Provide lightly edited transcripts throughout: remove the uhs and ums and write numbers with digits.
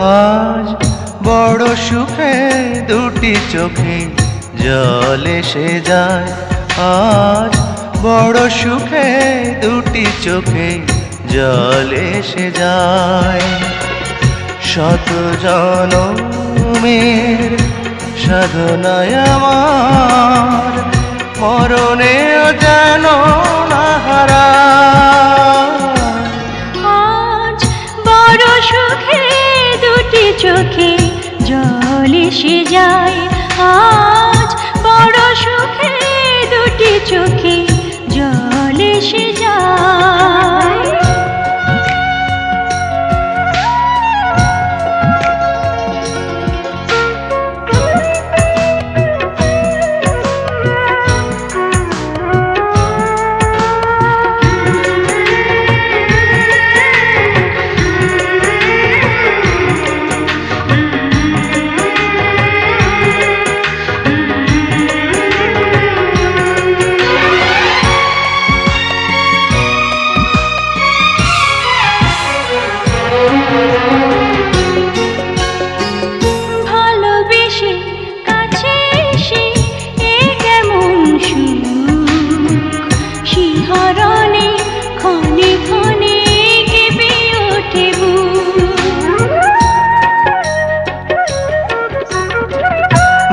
আজ বড় সুখে দুটি চোখে জল এসে যায়। আজ বড় সুখে দুটি চোখে জল এসে যায়। শত জনমের সাধনায় আমার মরণেও যেন না হারায়। আজ বড় সুখে দুটি চোখে জল এসে যায়। আজ বড় সুখে দুটি চোখে জল এসে যায়।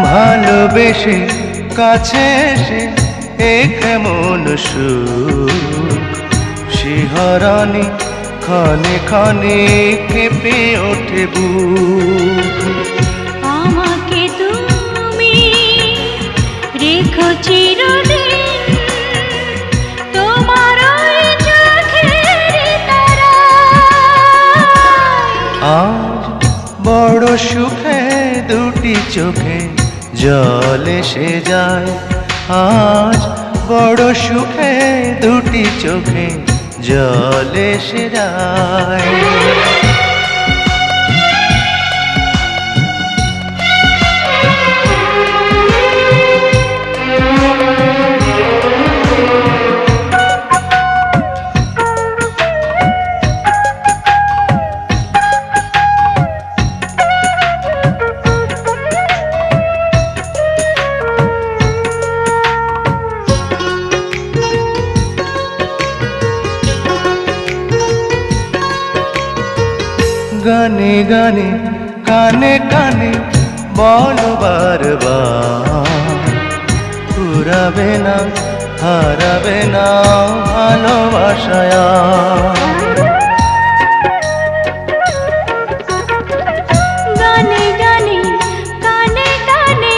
ভালোবেসে কাছে এসে এ কেমন সুখ, শিহরণে ক্ষণে ক্ষণে কেঁপে ওঠে বুক। আমাকে তুমি রেখো চিরদিন তোমার চোখের তারায়। আজ বড় সুখে দুটি চোখে জল এসে যায়। আজ বড় সুখে দুটি চোখে জল এসে যায়। গানে গানে কানে কানে বলো বারবার, ফুরাবে না হারাবে না ভালোবাসায়। গানে গানে কানে কানে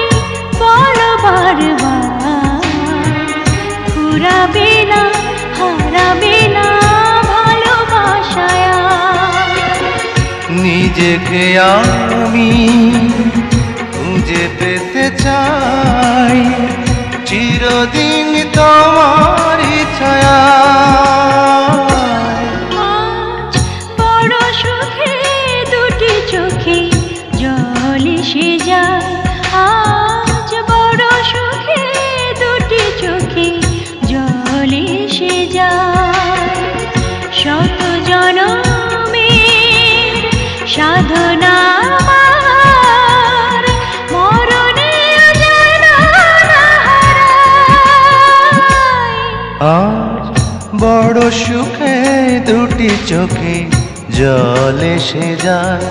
বলো বারবার, ফুরাবে না হারাবে না ভালোবাসায়। নিজেকে আমি খুঁজে পেতে চাই চিরদিন তোমারই ছায়া। আজ বড় সুখে দুটি চোখে জল এসে যায়। আজ বড় সুখে দুটি চোখে জল এসে যায়। শত জনমের সাধনা আমার মরণেও যেন না হারায়। আজ বড় সুখে দুটি চোখে জল এসে যায়।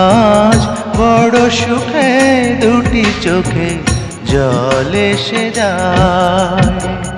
আজ বড় সুখে দুটি চোখে জল এসে যায়।